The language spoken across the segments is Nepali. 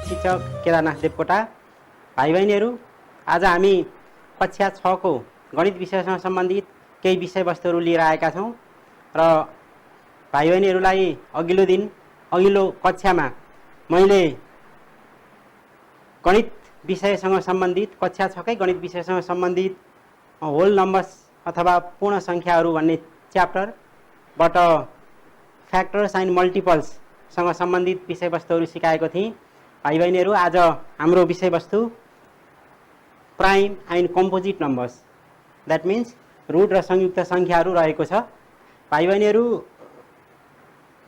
शिक्षक केदारनाथ देवकोटा। भाइ बहिनीहरू, आज हामी कक्षा 6 को गणित विषयसँग सम्बन्धित केही विषयवस्तुहरू लिएर आएका छौँ र भाइ बहिनीहरूलाई अघिल्लो कक्षामा मैले गणित विषयसँग सम्बन्धित कक्षा 6 कै गणित विषयसँग सम्बन्धित होल नम्बर्स अथवा पूर्ण संख्याहरू भन्ने च्याप्टरबाट फ्याक्टर्स एन्ड मल्टिपल्ससँग सम्बन्धित विषयवस्तुहरू सिकाएको थिएँ। भाइ बहिनीहरू, आज हाम्रो विषयवस्तु prime and composite numbers, that means रुट र संयुक्त संख्याहरू रहेको छ। भाइ बहिनीहरू,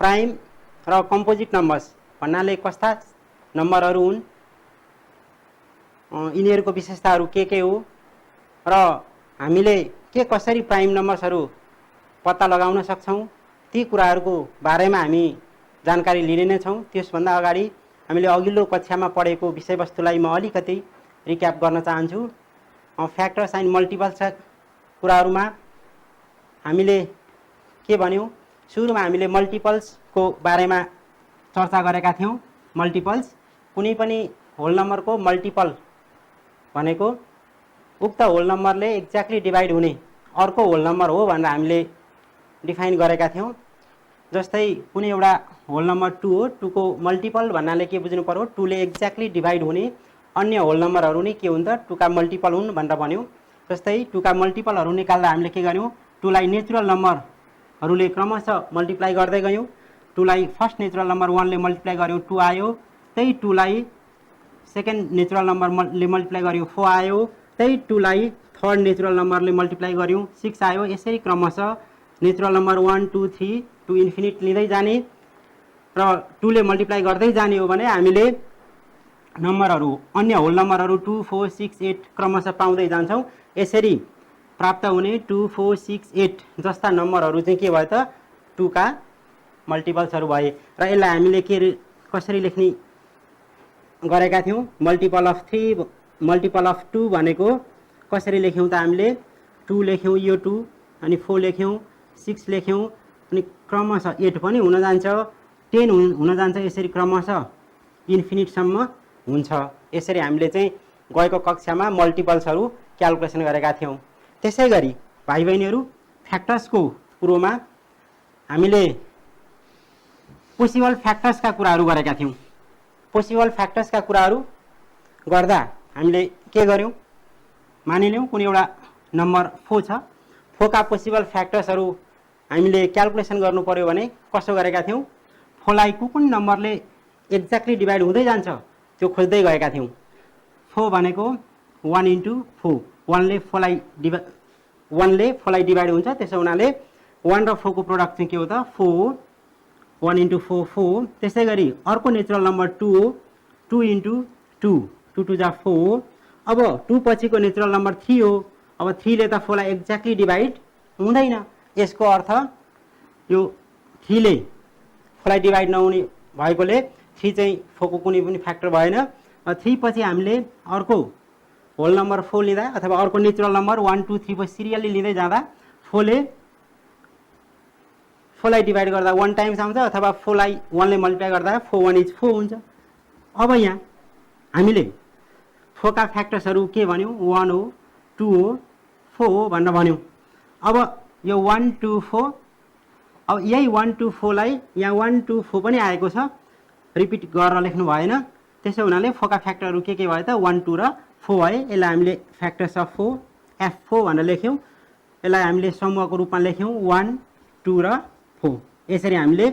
प्राइम र कम्पोजिट नम्बर्स भन्नाले कस्ता नम्बरहरू हुन्, यिनीहरूको विशेषताहरू के हो र हामीले के कसरी प्राइम नम्बर्सहरू पत्ता लगाउन सक्छौँ, ती कुराहरूको बारेमा हामी जानकारी लिने नै छौँ। त्यसभन्दा अगाडि हामीले अघिल्लो कक्षामा पढेको विषयवस्तुलाई म अलिकति रिक्याप गर्न चाहन्छु। फ्याक्टर्स एन्ड मल्टिपल्सका कुराहरूमा हामीले के भन्यौँ, सुरुमा हामीले मल्टिपल्सको बारेमा चर्चा गरेका थियौँ। मल्टिपल्स, कुनै पनि होल नम्बरको मल्टिपल भनेको उक्त होल नम्बरले एक्ज्याक्टली डिभाइड हुने अर्को होल नम्बर हो भनेर हामीले डिफाइन गरेका थियौँ। जस्तै कुनै एउटा होल नम्बर 2 हो, 2 को मल्टिपल भन्नाले के बुझ्नु पर्यो, 2 ले एक्ज्याक्टली डिभाइड हुने अन्य होल नम्बरहरू नै के हुन् त 2 का मल्टिपल हुन् भनेर भन्यौँ। जस्तै 2 का मल्टिपलहरू निकाल्दा हामीले के गर्यौँ, 2 लाई नेचुरल नम्बरहरूले क्रमशः मल्टिप्लाई गर्दै गयौँ। 2 लाई फर्स्ट नेचुरल नम्बर 1 ले मल्टिप्लाई गर्यौँ, 2 आयो। त्यही 2 लाई सेकेन्ड नेचुरल नम्बरले मल्टिप्लाई गर्यौँ, 4 आयो। त्यही 2 लाई थर्ड नेचुरल नम्बरले मल्टिप्लाई गर्यौँ, 6 आयो। यसरी क्रमशः नेचुरल नम्बर 1 2 3 टु इन्फिनिट लिँदै जाने र 2 ले मल्टिप्लाई गर्दै जाने हो भने हामीले नम्बरहरू अन्य होल नम्बरहरू 2 4 6 8 क्रमशः पाउँदै जान्छौँ। यसरी प्राप्त हुने 2 4 6 8 जस्ता नम्बरहरू चाहिँ के भयो त 2 का मल्टिपल्सहरू भए र यसलाई हामीले कसरी लेख्ने गरेका थियौँ, मल्टिपल अफ 3 मल्टिपल अफ 2 भनेको कसरी लेख्यौँ त हामीले 2 लेख्यौँ, यो 2 अनि 4 लेख्यौँ, 6 लेख्यौँ अनि क्रमशः 8 पनि हुन जान्छ, 10 हुन जान्छ। यसरी क्रमशः इन्फिनिटसम्म हुन्छ। यसरी हामीले चाहिँ गएको कक्षामा मल्टिपल्सहरू क्यालकुलेसन गरेका थियौँ। त्यसै गरी भाइ बहिनीहरू, फ्याक्टर्सको कुरोमा हामीले पोसिबल फ्याक्टर्सका कुराहरू गरेका थियौँ। पोसिबल फ्याक्टर्सका कुराहरू गर्दा हामीले के गर्यौँ, मानिलियौँ कुनै एउटा नम्बर 4 छ, 4 का पोसिबल फ्याक्टर्सहरू हामीले क्यालकुलेसन गर्नु पर्यो भने कसो गरेका थियौँ, 4 लाई कुन नम्बरले एक्ज्याक्टली डिभाइड हुँदै जान्छ त्यो खोज्दै गएका थियौँ। 4 भनेको 1 इन्टु 4, 1 ले 4 लाई डिभाइड हुन्छ। त्यसो हुनाले 1 र 4 को प्रोडक्ट चाहिँ के हो त 4, 1 इन्टु 4 4। त्यसै गरी अर्को नेचुरल नम्बर 2 हो, 2 इन्टु 2, 2 2 जा 4। अब 2 पछिको नेचुरल नम्बर 3 हो। अब 3 ले त 4 लाई एक्ज्याक्टली डिभाइड हुँदैन। यसको अर्थ यो 3 ले 4 लाई डिभाइड नहुने भएकोले 3 चाहिँ 4 को कुनै पनि फ्याक्टर भएन। 3 पछि हामीले अर्को होल नम्बर 4 लिँदा अथवा अर्को नेचुरल नम्बर 1 2 3 पछि सिरियली लिँदै जाँदा 4 ले 4 लाई डिभाइड गर्दा 1 टाइम्स आउँछ अथवा 4 लाई 1 ले मल्टिप्लाई गर्दा 4 1 इज 4 हुन्छ। अब यहाँ हामीले 4 का फ्याक्टर्सहरू के भन्यौँ, 1 हो, 2 हो, 4 हो भनेर भन्यौँ। अब यो 1 2 4, अब यही 1 2 4 लाई यहाँ 1 2 4 पनि आएको छ, रिपिट गरेर लेख्नु भएन। त्यसो हुनाले 4 का फ्याक्टरहरू के भयो त 1 2 र 4 भए। यसलाई हामीले फ्याक्टर्स अफ 4 F4 भनेर लेख्यौँ। यसलाई हामीले समूहको रूपमा लेख्यौँ 1 2 र 4। यसरी हामीले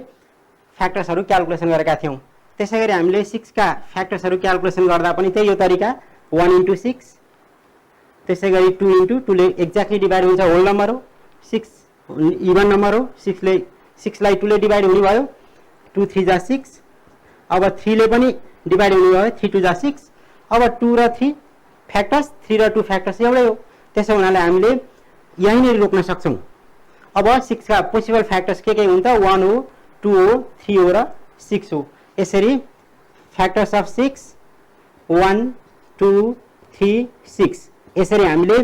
फ्याक्टर्सहरू क्यालकुलेसन गरेका थियौँ। त्यसै गरी हामीले 6 का फ्याक्टर्सहरू क्यालकुलेसन गर्दा पनि त्यही यो तरिका 1 इन्टु 6। त्यसै गरी 2 इन्टु 2 ले एक्ज्याक्टली डिभाइड हुन्छ, होल नम्बर हो। 6 इभन नम्बर हो, 6 लाई 2 ले डिभाइड हुने भयो, 2 3 जा 6। अब 3 ले पनि डिभाइड हुने भयो, 3 2 जा 6। अब 2 र 3 फ्याक्टर्स, 3 र 2 फ्याक्टर्स एउटै हो। त्यसो हुनाले हामीले यहीँनिर रोक्न सक्छौँ। अब 6 का पोसिबल फ्याक्टर्स के हुन् त 1 हो, 2 हो, 3 हो र 6 हो। यसरी फ्याक्टर्स अफ 6 1 2 3 6। यसरी हामीले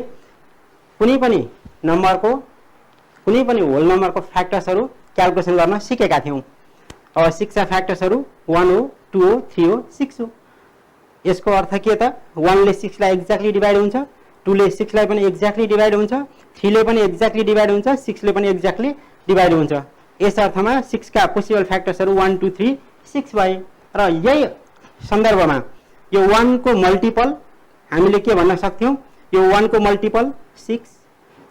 कुनै पनि नम्बरको कुनै पनि होल नम्बरको फ्याक्टर्सहरू क्यालकुलेसन गर्न सिकेका थियौँ। अब 6 का फ्याक्टर्सहरू 1 हो, 2 हो, 3 हो, 6 हो। यसको अर्थ के त 1 ले 6 लाई एक्ज्याक्टली डिभाइड हुन्छ, 2 ले 6 लाई पनि एक्ज्याक्टली डिभाइड हुन्छ, 3 ले पनि एक्ज्याक्टली डिभाइड हुन्छ, 6 ले पनि एक्ज्याक्टली डिभाइड हुन्छ। यस अर्थमा 6 का पोसिबल फ्याक्टर्सहरु 1 2 3 6 भए। र यही सन्दर्भमा यो 1 को मल्टिपल हामीले के भन्न सक्थ्यौं, यो 1 को मल्टिपल 6,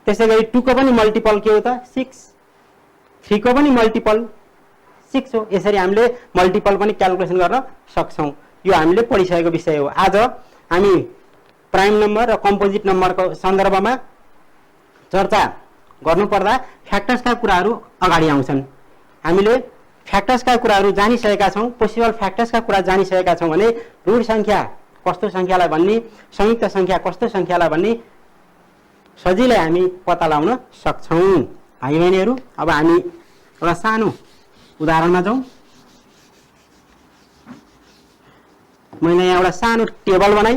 त्यसैगरी 2 को पनि मल्टिपल के हो त 6, 3 को पनि मल्टिपल 6 हो। यसरी हामीले मल्टिपल पनि क्याल्कुलेसन गर्न सक्छौं। यो हामीले पढिसकेको विषय हो। आज हामी प्राइम नम्बर र कम्पोजिट नम्बरको सन्दर्भमा चर्चा गर्नुपर्दा फ्याक्टर्सका कुराहरू अगाडि आउँछन्। हामीले फ्याक्टर्सका कुराहरू जानिसकेका छौं, पोसिबल फ्याक्टर्सका कुरा जानिसकेका छौं भने रूट संख्या कस्तो संख्यालाई भन्ने, संयुक्त संख्या कस्तो संख्यालाई भन्ने सजिलै हामी पत्ता लगाउन सक्छौं। भाइ बहिनीहरू, अब हामी एउटा सानो उदाहरणमा जाउँ। मैले यहाँ एउटा सानो टेबल बनाई,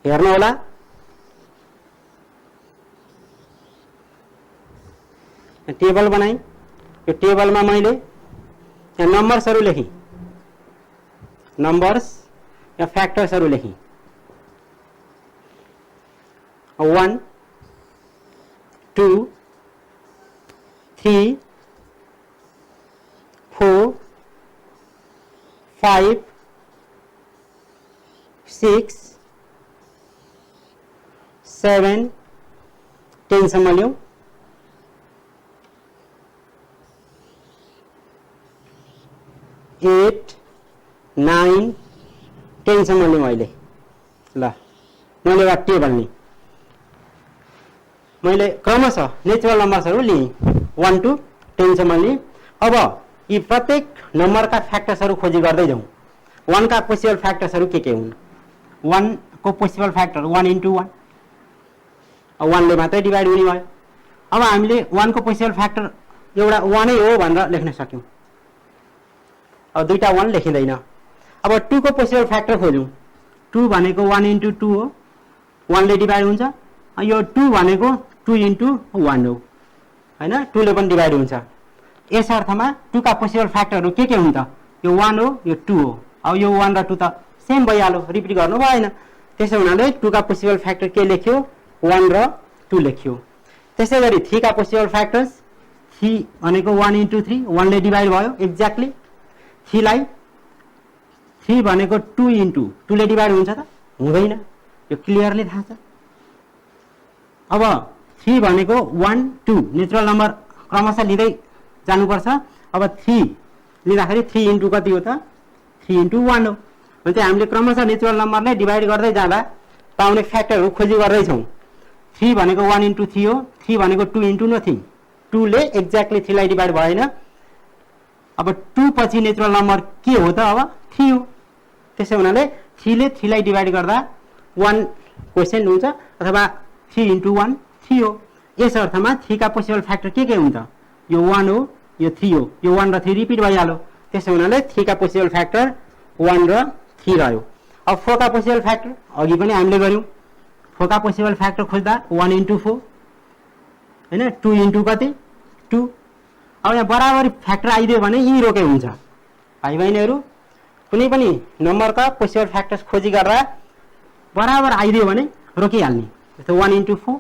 हेर्नु होला। टेबल बनाई, यो टेबलमा मैले यहाँ नम्बर्सहरु लेखेँ, नम्बर्स या फ्याक्टर्सहरु लेखेँ। 1 2 3 4 5 6 7 10 सम्म ल्याउँ। 8 9 10 सम्म ल्याउँ अहिले। ल मैले एउटा टेबल नि मैले क्रमशः नेचुरल नम्बर्सहरु लिएँ 1 to 10 सम्म लिएँ। अब यी प्रत्येक नम्बरका फ्याक्टर्सहरु खोजी गर्दै जाउँ। 1 का पोसिबल फ्याक्टर्सहरु के हुन्? 1 को पोसिबल फ्याक्टर 1 into 1, 1 ले मात्रै डिभाइड हुने भयो। अब हामीले 1 को पोसिबल फ्याक्टर एउटा 1 नै हो भनेर लेख्न सक्यौं। अब दुईटा 1 लेखिदैन। अब 2 को पोसिबल फ्याक्टर खोजौं। 2 भनेको 1 into 2 हो, 1 ले डिभाइड हुन्छ। यो 2 भनेको 2 into 1 हो हैन, 2 ले पनि डिभाइड हुन्छ। यस अर्थमा 2 का पोसिबल फ्याक्टरहरु के हुन् त? यो 1 हो, यो 2 हो। अब यो 1 र 2 त सेम भइहाल्यो, रिपिट गर्नु भएन। त्यसै हुनाले 2 का पोसिबल फ्याक्टर के लेख्यो? 1 र 2 लेख्यो। त्यसैगरी 3 का पोसिबल फ्याक्टर्स 3 भनेको 1 into 3, 1 ले डिभाइड भयो एक्ज्याक्टली। 3 लाई 3 भनेको 2 into 2 ले डिभाइड हुन्छ त? हुँदैन, यो क्लियरली थाहा छ। अब 3 भनेको 1 2 नेचुरल नम्बर क्रमशः लिँदै जानुपर्छ। अब 3 लिँदाखेरि 3 into कति हो त? 3 into 1 हो। भने हामीले क्रमशः नेचुरल नम्बरले डिभाइड गर्दै जाँदा पाउने फ्याक्टरहरु खोजी गर्दै छौं। 3 भनेको 1 into 3 हो, 3 भनेको 2 into नथिङ, 2 ले एक्ज्याक्टली 3 लाई डिभाइड भएन। अब 2 पछि नेचुरल नम्बर के हो त? अब 3 हो। त्यसै हुनाले 3 ले 3 लाई डिभाइड गर्दा 1 क्वेशन हुन्छ अथवा 3 into 1 3 हो। यस अर्थमा 3 का पोसिबल फ्याक्टर के हुन् त? यो 1 हो, यो 3 हो। यो 1 र 3 रिपिट भइहाल्यो। त्यसै हुनाले 3 का पोसिबल फ्याक्टर 1 र 3 रह्यो। अब 4 का पोसिबल फ्याक्टर अघि पनि हामीले गर्यौं। 4 का पोसिबल फ्याक्टर खोज्दा 1 into 4 हैन, 2 into कति? 2। अब यहाँ बराबरी फ्याक्टर आइदियो भने यही रोके हुन्छ। भाइ बहिनीहरु, कुनै पनि नम्बरका पोसिबल फ्याक्टर्स खोजी गर्दा बराबर आइदियो भने रोकिहाल्ने। जस्तो 1 into 4,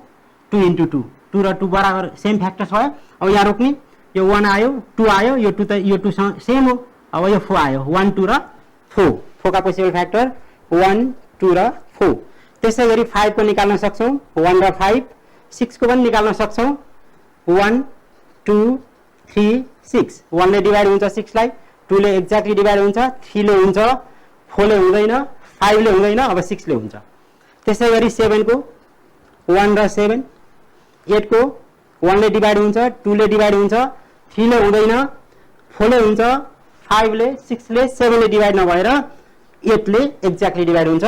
2 into 2, 2 र 2 बराबर सेम फ्याक्टर्स भयो। अब यहाँ रोक्ने, यो 1 आयो, 2 आयो, यो 2 सेम हो। अब यो 4 आयो, 1 2 र 4, 4 का पोसिबल फ्याक्टर 1 2 र 4। त्यसैगरी 5 को निकाल्न सक्छौं, 1 र 5। 6 को पनि निकाल्न सक्छौं, 1 2 3 6। 1 ले डिभाइड हुन्छ 6 लाई, 2 ले एक्ज्याक्टली डिभाइड हुन्छ, 3 ले हुन्छ, 4 ले हुँदैन, 5 ले हुँदैन, अब 6 ले हुन्छ। त्यसैगरी 7 को 1 र 7, 8 को 1 ले डिभाइड हुन्छ, 2 ले डिभाइड हुन्छ, 3 ले हुँदैन, 4 ले हुन्छ, 5 ले, 6 ले, 7 ले डिभाइड नभएर 8 ले एक्ज्याक्टली डिभाइड हुन्छ।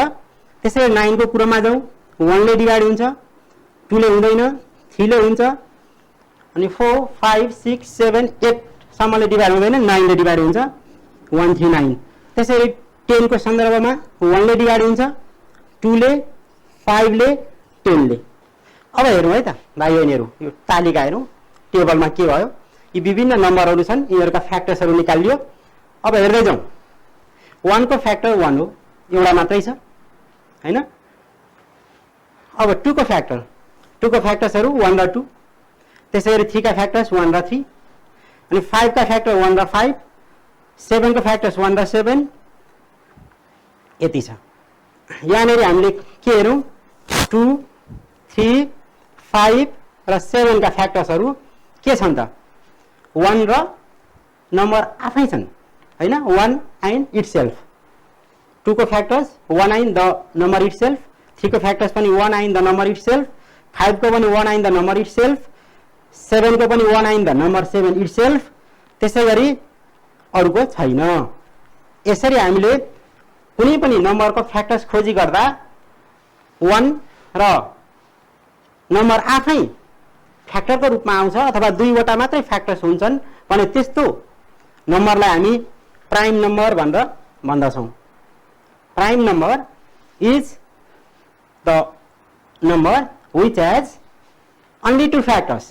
त्यसैगरी 9 को कुरामा जाउँ, 1 ले डिभाइड हुन्छ, 2 ले हुँदैन, 3 ले हुन्छ, अनि 4 5 6 7 8 सम्मले डिभाइड हुँदैन, 9 ले डिभाइड हुन्छ, 139। त्यसैगरी 10 को सन्दर्भमा 1 ले डिभाइड हुन्छ, 2 ले, 5 ले, 10 ले। अब हेरौँ है त भाइ बहिनीहरु, यो तालिका हेरौँ, टेबलमा के भयो। यी विभिन्न नम्बरहरु छन्, यिनीहरुका फ्याक्टर्सहरु निकालियो। अब हेर्दै जाउँ। 1 को फ्याक्टर 1 हो, एउटा मात्रै छ हैन। अब 2 को फ्याक्टर, 2 को फ्याक्टर्सहरु 1 र 2, त्यसैगरी 3 का फ्याक्टर्स 1 र 3, अनि 5 का फ्याक्टर 1 र 5, 7 को फ्याक्टर्स 1 र 7, यति छ। यहाँनेरि हामीले के हेरौं 2, 3, 5 र 7 का फ्याक्टर्सहरु के छन् त 1 र नम्बर आफै छन् हैन, 1 एन्ड इटसेल्फ। 2 को factors 1 and the number itself, 3 को फ्याक्टर्स पनि 1 एन्ड द नम्बर इटसेल्फ, 5 को पनि 1 एन्ड द नम्बर इटसेल्फ, 7 को पनि 1 एन्ड द नम्बर 7 इटसेल्फ, त्यसैगरी अरुको छैन। यसरी हामीले कुनै पनि नम्बरको फ्याक्टर्स खोजी गर्दा 1 र नम्बर आफै फ्याक्टरको रूपमा आउँछ अथवा 2 वटा मात्रै फ्याक्टर्स हुन्छन् भने त्यस्तो नम्बरलाई हामी प्राइम नम्बर भनेर भन्दछौं। Prime number is the number which has only 2 factors,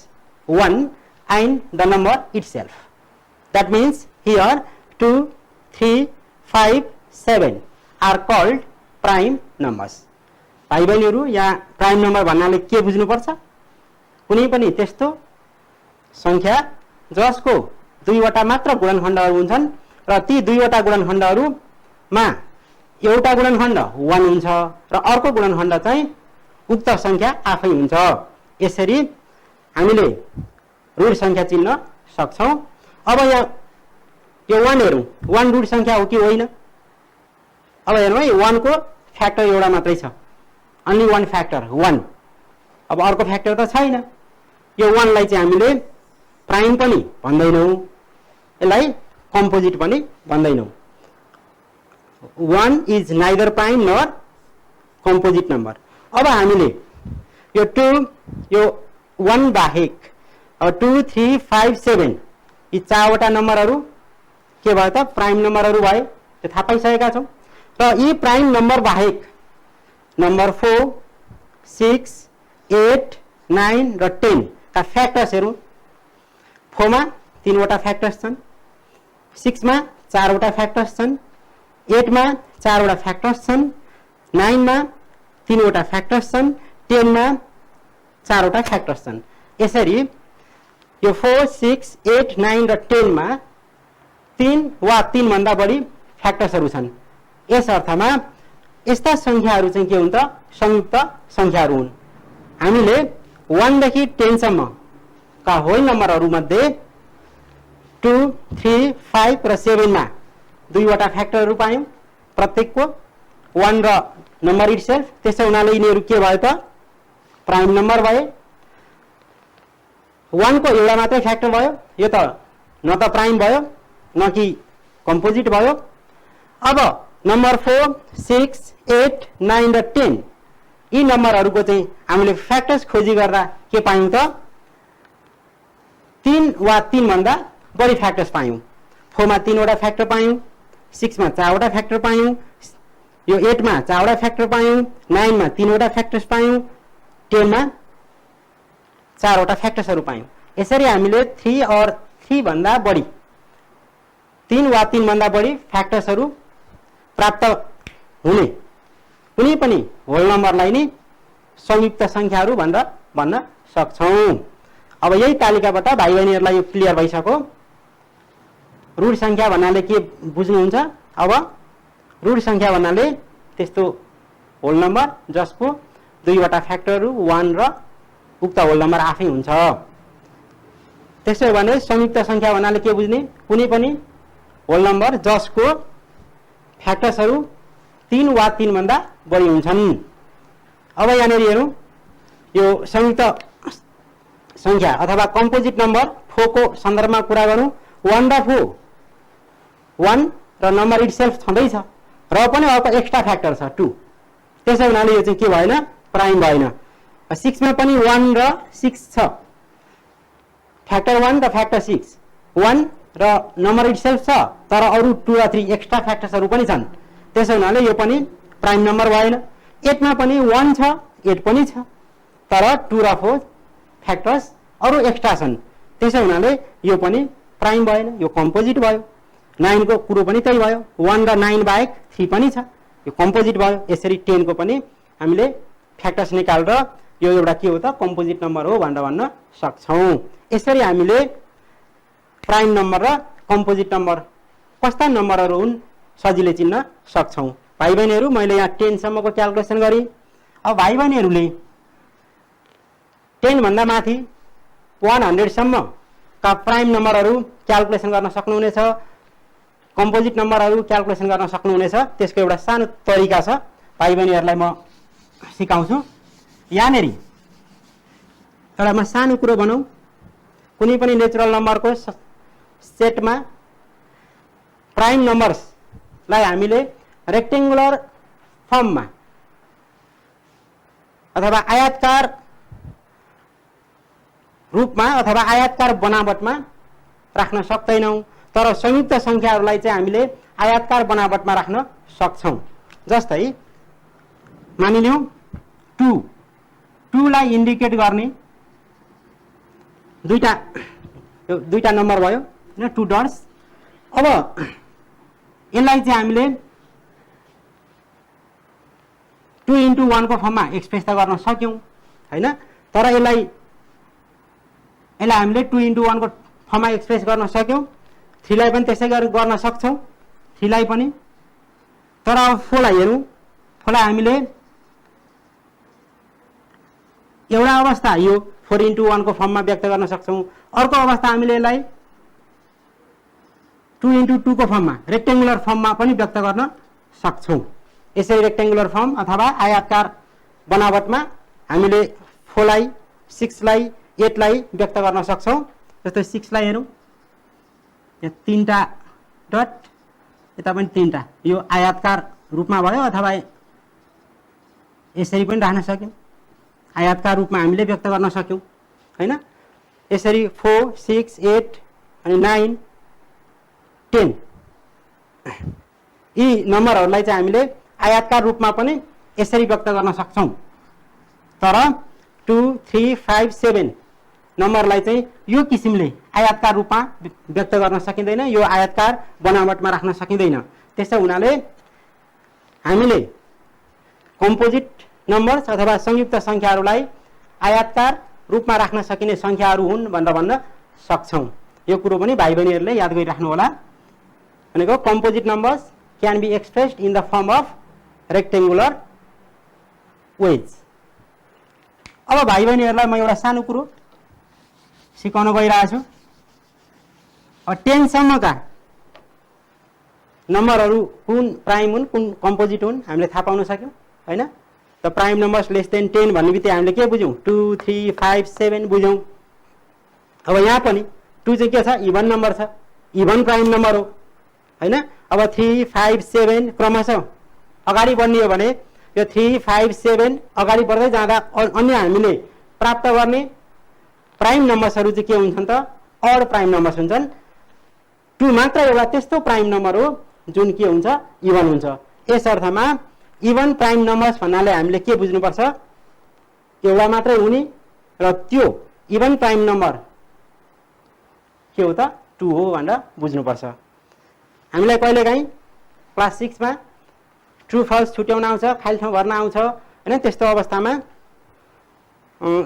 1 and the number itself. That means here 2, 3, 5, 7 are called prime numbers. भाइ बहिनीहरु, यहाँ प्राइम नम्बर भन्नाले के बुझ्नु पर्छ? कुनै पनि त्यस्तो संख्या जसको 2 वटा मात्र गुणनखण्डहरु हुन्छन् र ती 2 वटा गुणनखण्डहरुमा एउटा गुणनखण्ड 1 हुन्छ र अर्को गुणनखण्ड चाहिँ उक्त संख्या आफै हुन्छ। यसरी हामीले ऋण संख्या चिन्न सक्छौं। अब यहाँ यो 1 हेरौं, 1 ऋण संख्या हो कि होइन? अब हेरौं है, 1 को फ्याक्टर एउटा मात्रै छ, अन्ली 1 फ्याक्टर 1। अब अर्को फ्याक्टर त छैन। यो 1 लाई चाहिँ हामीले प्राइम पनि भन्दैनौं, यसलाई कम्पोजिट पनि भन्दैनौं। 1 is neither prime nor composite number. अब हामीले यो 2, यो 1 बाहेक 2, 3, 5, 7 यी 4 वटा नम्बरहरु के भयो त प्राइम नम्बरहरु भए, त्यो थाहा पाइसकेका छौं। र यी प्राइम नम्बर बाहेक नम्बर 4, 6, 8, 9 र 10 का फ्याक्टर्स हेरौं। 4 मा 3 वटा फ्याक्टर्स छन्, 6 मा 4 वटा फ्याक्टर्स छन्, 8 मा 4 वटा फ्याक्टर्स छन्, 9 मा 3 वटा फ्याक्टर्स छन्, 10 मा 4 वटा फ्याक्टर्स छन्। यसरी यो 4, 6, 8, 9 र 10 मा 3 वा 3 भन्दा बढी फ्याक्टर्सहरु छन्। यस अर्थमा यस्ता संख्याहरु चाहिँ के हुन् त संयुक्त संख्याहरु हुन्। हामीले 1 देखि 10 सम्म का होल नम्बरहरु मध्ये 2, 3, 5 र 7 मा 2 वटा फ्याक्टरहरु पायौं, प्रत्येकको 1 र नम्बर इटसेल्फ। त्यसै हुनाले यिनीहरु के भयो त प्राइम नम्बर भए। 1 को एउटा मात्रै फ्याक्टर भयो, यो त न त प्राइम भयो न कि कम्पोजिट भयो। अब नम्बर 4, 6, 8, 9 र 10 यी नम्बरहरुको चाहिँ हामीले फ्याक्टर्स खोजी गर्दा के पायौं त 3 वा 3 भन्दा बढी फ्याक्टर्स पायौं। 4 मा 3 वटा फ्याक्टर पायौं, 6 मा 4 वटा फ्याक्टर पायौं, यो 8 मा 4 वटा फ्याक्टर पायौं, 9 मा 3 वटा फ्याक्टर्स पायौं, 10 मा 4 वटा फ्याक्टर्सहरु पायौं। यसरी हामीले 3 और 3 भन्दा बढी 3 वा 3 भन्दा बढी फ्याक्टर्सहरु प्राप्त हुने कुनै पनि होल नम्बरलाई नि संयुक्त संख्याहरु भनेर भन्न सक्छौं। अब यही तालिकाबाट भाइ बहिनीहरुलाई यो क्लियर भइसक्यो। ऋण संख्या भन्नाले के बुझ्नुहुन्छ? अब ऋण संख्या भन्नाले त्यस्तो होल नम्बर जसको 2 वटा फ्याक्टरहरु 1 र उक्त होल नम्बर आफै हुन्छ। त्यसै भने संयुक्त संख्या भन्नाले के बुझ्ने? कुनै पनि होल नम्बर जसको फ्याक्टर्सहरु 3 वा 3 भन्दा बढी हुन्छन्। अब यहाँनेरि हेरौं, यो संयुक्त संख्या अथवा कम्पोजिट नम्बर 4 को सन्दर्भमा कुरा गरौं। 1 र 4, 1 र नम्बर इटसेल्फ छँदै छ र पनि अर्को एक्स्ट्रा फ्याक्टर छ 2। त्यसै हुनाले यो चाहिँ के भएन? प्राइम भएन। 6 मा पनि 1 र 6 छ, फ्याक्टर 1 र फ्याक्टर 6, 1 र नम्बर इटसेल्फ छ तर अरु 2 र 3 एक्स्ट्रा फ्याक्टर्सहरु पनि छन्। त्यसै हुनाले यो पनि प्राइम नम्बर भएन। 8 मा पनि 1 छ, 8 पनि छ तर 2 र 4 फ्याक्टर्स अरु एक्स्ट्रा छन्। त्यसै हुनाले यो पनि प्राइम भएन, यो कम्पोजिट भयो। 9 को कुरो पनि त्यही भयो, 1 र 9 बाहेक 3 पनि छ यो कम्पोजिट भयो। यसरी 10 को पनि हामीले फ्याक्टर्स निकालेर यो एउटा के हो त कम्पोजिट नम्बर हो भनेर भन्न सक्छौं। यसरी हामीले प्राइम नम्बर र कम्पोजिट नम्बर कस्ता नम्बरहरू हुन् सजिलै चिन्न सक्छौं। भाइ बहिनीहरू मैले यहाँ 10 सम्मको क्याल्कुलेसन गरे। अब भाइ बहिनीहरूले 10 भन्दा माथि 100 सम्म का प्राइम नम्बरहरू क्याल्कुलेसन गर्न सक्नुहुनेछ, कम्पोजिट नम्बरहरू क्याल्कुलेसन गर्न सक्नुहुनेछ। त्यसको एउटा सानो तरिका छ, भाइ बहिनीहरूलाई म सिकाउँछु। यहाँनेरि एउटा म सानो कुरो बनाऊ। कुनै पनि नेचुरल नम्बरको सेटमा प्राइम नम्बर्सलाई हामीले रेक्टेंगुलर फर्ममा अथवा आयताकार रूपमा अथवा आयताकार बनावटमा राख्न सक्दैनौं। तर संयुक्त संख्याहरूलाई चाहिँ हामीले आयताकार बनावटमा राख्न सक्छौं। जस्तै मानिलियौं 2 लाई इन्डिकेट गर्ने दुईटा नम्बर भयो हैन, 2 डट्स। अब यसलाई चाहिँ हामीले 2 into 1 को फर्ममा एक्सप्रेस त गर्न सक्यौं हैन, तर यसलाई हामीले 2 into 1 को फर्ममा एक्सप्रेस गर्न सक्यौं। 3 लाई पनि त्यसै गरी गर्न सक्छौं, 3 लाई पनि। तर अब 4 लाई हेरौं। 4 लाई हामीले एउटा अवस्था यो 4 into 1 को फर्ममा व्यक्त गर्न सक्छौं। अर्को अवस्था हामीले यसलाई 2 into 2 को फर्ममा रेक्टेंगुलर फर्ममा पनि व्यक्त गर्न सक्छौं। यसरी रेक्टेंगुलर फर्म अथवा आयताकार बनावटमा हामीले 4 लाई, 6 लाई, 8 लाई व्यक्त गर्न सक्छौं। जस्तै 6 लाई हेरौं, यहाँ 3टा डट, यता पनि 3टा, यो आयताकार रूपमा भयो अथवा यसरी पनि राख्न सक्यौं। आयताकार रूपमा हामीले व्यक्त गर्न सक्यौं हैन। यसरी 4, 6, 8 अनि 9, 10 यी नम्बरहरूलाई चाहिँ हामीले आयताकार रूपमा पनि यसरी व्यक्त गर्न सक्छौं। तर 2, 3, 5, 7 नम्बरलाई चाहिँ यो किसिमले आयताकार रूपमा व्यक्त गर्न सकिँदैन, यो आयताकार बनावटमा राख्न सकिँदैन। त्यसै हुनाले हामीले कम्पोजिट नम्बर्स अथवा संयुक्त संख्याहरूलाई आयताकार रूपमा राख्न सकिने संख्याहरू हुन् भनेर भन्न सक्छौं। यो कुरो पनि भाइ बहिनीहरूले याद गरिराख्नु होला। भनेको composite numbers can be expressed in the form of rectangular ways. अब भाइ बहिनीहरूलाई म एउटा सानो कुरो सिकाउन गइरहेको छु। अब 10 सम्मका नम्बरहरू कुन प्राइम हुन् कुन कम्पोजिट हुन् हामीले थाहा पाउन सक्यौं हैन। त प्राइम नम्बर्स लेस देन 10 भन्ने बित्तिकै हामीले के बुझ्यौं, 2, 3, 5, 7 बुझ्यौं। अब यहाँ पनि 2 चाहिँ के छ, इभन नम्बर छ, इभन प्राइम नम्बर हो हैन। अब 3, 5, 7 क्रमशः अगाडि बढ्ने हो भने यो 3, 5, 7 अगाडि बढ्दै जाँदा अन्य हामीले प्राप्त गर्ने प्राइम नम्बर्सहरू चाहिँ के हुन्छन् त, अड प्राइम नम्बर्स हुन्छन्। 2 मात्र एउटा त्यस्तो प्राइम नम्बर हो जुन के हुन्छ, इभन हुन्छ। यस अर्थमा इभन प्राइम नम्बर्स भन्नाले हामीले के बुझ्नुपर्छ, एउटा मात्रै हुने र त्यो इभन प्राइम नम्बर के हो त, 2 हो भनेर बुझ्नुपर्छ। हामीलाई कहिलेकाहीँ क्लास 6 मा ट्रु फल्स छुट्याउन आउँछ, खाली ठाउँ भर्न आउँछ हैन। त्यस्तो अवस्थामा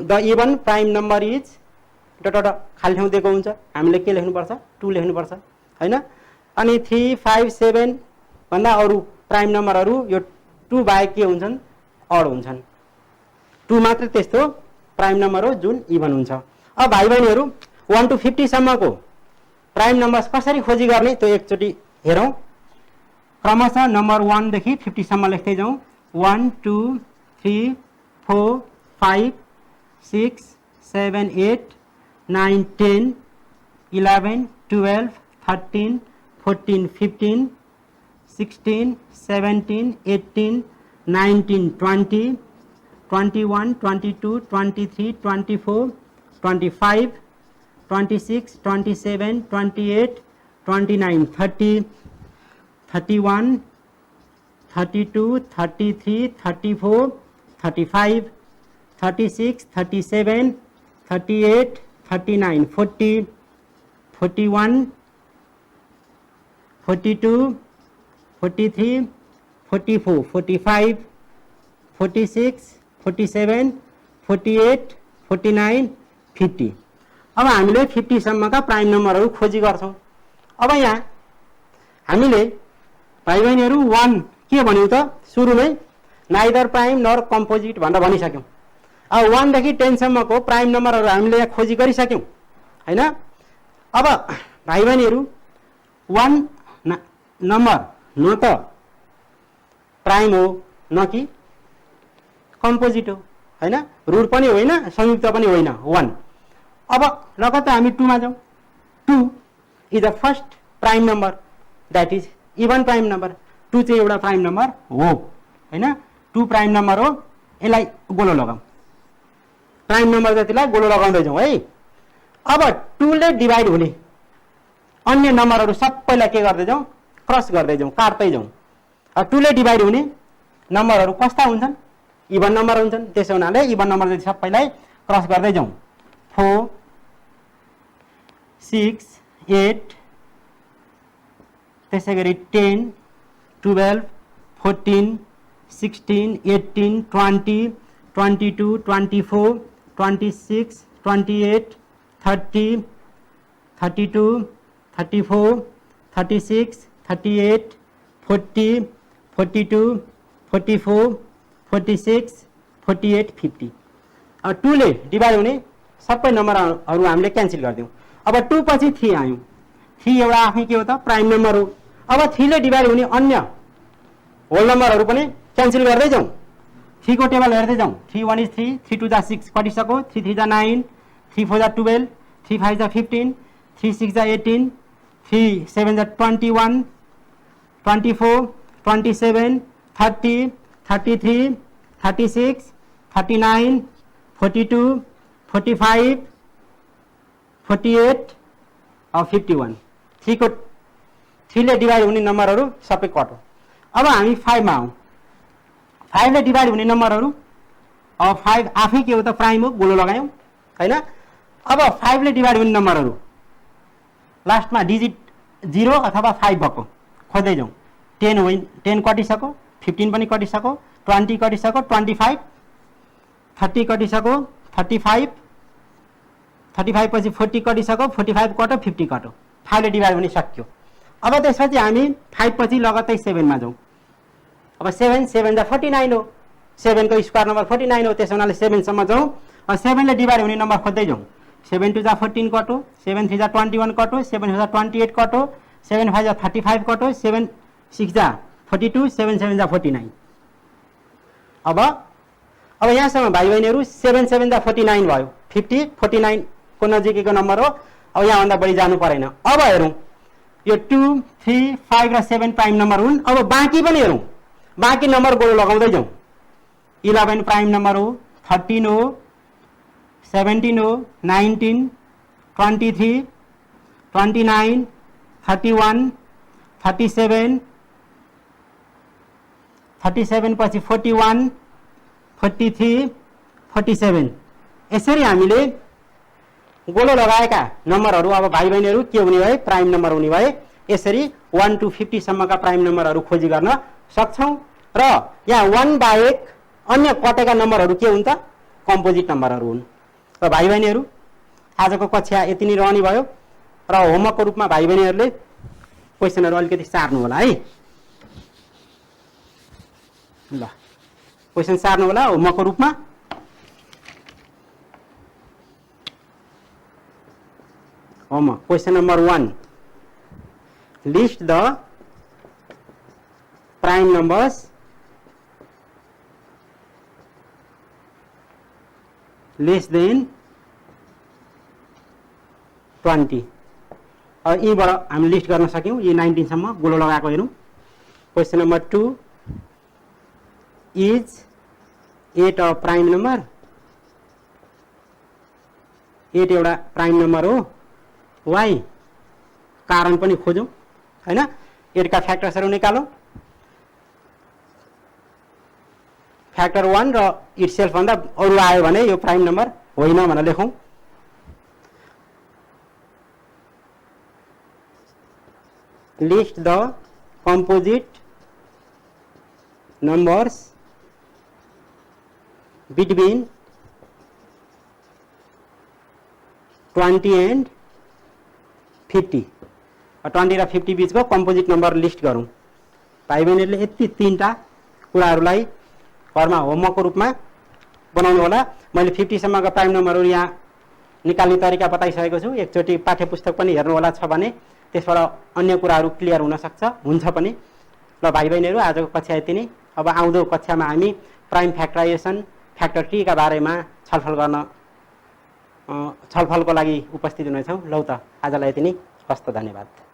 the even prime number is dot खाली ठाउँ दिएको हुन्छ, हामीले के लेख्नुपर्छ, 2 लेख्नुपर्छ हैन। अनि 3, 5, 7 भन्दा अरू प्राइम नम्बरहरू यो 2 बाहेक के हुन्छन्, अड हुन्छन्। 2 मात्र त्यस्तो प्राइम नम्बर हो जुन इभन हुन्छ। अब भाइ बहिनीहरू 1 to 50 सम्मको प्राइम नम्बर्स कसरी खोजी गर्ने त्यो एकचोटि हेरौं। क्रमशः नम्बर 1 देखि 50 सम्म लेख्दै जाउँ। 1, 2, 3, 4, 5, 6, 7, 8, 9, 10, 11, 12, 13, 14, 15, 16, 17, 18, 19, 20, 21, 22, 23, 24, 25, 26, 27, 28, 29, 30, 31, 32, 33, 34, 35, 36, 37, 38, 39, 40, 41, 42, 43, 44 45 46 47 48 49 50। अब हामीले 50 सम्मका प्राइम नम्बरहरू खोजी गर्छौं। अब यहाँ हामीले भाइ बहिनीहरू 1 के भन्यौ त सुरुमै नाइदर प्राइम नर कम्पोजिट भनेर भनिसक्यौं। अब 1 देखि 10 सम्मको प्राइम नम्बरहरू हामीले यहाँ खोजी गरिसक्यौं हैन। अब भाइ बहिनीहरू 1 नम्बर न त प्राइम हो न कि कम्पोजिट हो हैन, रुट पनि होइन संयुक्त पनि होइन 1। अब लगत हामी 2 मा जाउँ। 2 is the first prime number that is even prime number. 2 चाहिँ एउटा प्राइम नम्बर हो हैन, 2 प्राइम नम्बर हो। यसलाई गोलो लगाऊ, प्राइम नम्बर जतिलाई गोलो लगाउँदै जाउँ है। अब 2 ले डिवाइड हुने अन्य नम्बरहरू सबैलाई के गर्दै जाउँ, क्रस गर्दै जाउँ, काट्दै जाउँ। अब 2 ले डिवाइड हुने नम्बरहरू कस्ता हुन्छन्, इवन नम्बर हुन्छन्। त्यसो हुनाले इवन नम्बर जति सबैलाई क्रस गर्दै जाउँ। 4 6 8 त्यसैगरी 10 12 14 16 18 20 22 24 26 28 30 32 34 36 38 40 42 44 46 48 50। अब 2 ले डिवाइड हुने सबै नम्बरहरू हामीले क्यान्सल गरिदिउँ। अब 2 पछि 3 आयौँ। 3 एउटा आफै के हो त प्राइम नम्बर हो। अब 3 ले डिवाइड हुने अन्य होल नम्बरहरू पनि क्यान्सल गर्दै जाउँ। 3 को टेबल हेर्दै जाउँ। 3 1 is 3 3 2 जा 6 कटिसक्यो, 3 3 जा 9 3 4 जा 12 3 5 जा 15 3 6 जा 18 3 7 जा 21 24 27 30 33 36 39 42 45 48 और 51। 3 ले डिवाइड हुने नम्बरहरू सबै कटो। अब हामी 5 मा आउँ। 5 ले डिवाइड हुने नम्बरहरू, अब 5 आफै के हो त प्राइम हो, गोलो लगायौं हैन। अब 5 ले डिवाइड हुने नम्बरहरू लास्टमा डिजिट 0 अथवा 5 भएको खोज्दै जाउँ। 10 होइन, 10 कटिसक्यो, 15 पनि कटिसक्यो, 20 कटिसक्यो, 25 30 कटिसक्यो, 35 35 पछि 40 कटिसक्यो, 45 कटो, 50 कटो। 5 ले डिवाइड हुने सक्यो। अब त्यसपछि हामी 5 पछि लगत्तै 7 मा जाउँ। अब 7 7 जा 49 हो, 7 को स्क्वायर नम्बर 49 हो। त्यसो हुनाले 7 सम्म जाउँ। अब 7 ले डिवाइड हुने नम्बर खोज्दै जाउँ। 7 2 जा 14 कटो, 7 3 जा 21 कटो, 7 4 जा 28 कटो, 7 5 जा 35 कटो, 7 6 जा 42, 7 7 जा 49। अब यहाँसम्म भाइ बहिनीहरू 7 7 जा 49 भयो। 50 49 को नजिकैको नम्बर हो। अब यहाँभन्दा बढी जानु परेन। अब हेरौँ, यो 2 3 5 र 7 प्राइम नम्बर हुन्। अब बाँकी पनि हेरौँ, बाँकी नम्बर गोलो लगाउँदै जाउँ। 11 प्राइम नम्बर हो, 13 हो, 17 हो, 19 23 29 31 37 37 पछि 41 43 47। यसरी हामीले गोलो लगाएका नम्बरहरू अब भाइ बहिनीहरू के हुने भए, प्राइम नम्बर हुने भए। यसरी 1 to 50 सम्मका प्राइम नम्बरहरू खोजी गर्न सक्छौं। र यहाँ 1 बाहेक अन्य कटेका नम्बरहरू के हुन् त, कम्पोजिट नम्बरहरू हुन्। र भाइ बहिनीहरू आजको कक्षा यति नै रहने भयो। र होमवर्कको रूपमा भाइ बहिनीहरूले क्वेशनहरू अलिकति सार्नु होला है। ल क्वेशन सार्नु होला होमवर्कको रूपमा। Homework question number 1, list the prime numbers less than 20। अब यहीबाट हामी लिस्ट गर्न सक्यौं। यो 19 सम्म गोलो लगाएको हेरौं। Question number 2, is 8 a prime number. 8 एउटा प्राइम नम्बर हो। वाइ कारण पनि खोजौं हैन। 8 का फ्याक्टर्सहरु निकालौं। फ्याक्टर 1 र इटसेल्फ भन्दा अरु आयो भने यो प्राइम नम्बर होइन भनेर लेखौं। List the composite numbers between 20 and 50 20 र 50 बीचको कम्पोजिट नम्बर लिस्ट गरौँ। भाइ बहिनीहरूले यति तीनटा कुराहरूलाई घरमा होमवर्कको रूपमा बनाउनु होला। मैले 50 सम्मका प्राइम नम्बरहरू यहाँ निकाल्ने तरिका बताइसकेको छु। एकचोटि पाठ्यपुस्तक पनि हेर्नु होला छ भने त्यसबाट अन्य कुराहरू क्लियर हुन सक्छ, हुन्छ पनि। ल भाइ बहिनीहरू, आजको कक्षा यति नै। अब आउँदो कक्षामा हामी प्राइम फ्याक्टराइजेसन फ्याक्टर टी का बारेमा छलफलको लागि उपस्थित हुनेछौँ। लौ त आजलाई यति नै। हस्त, धन्यवाद।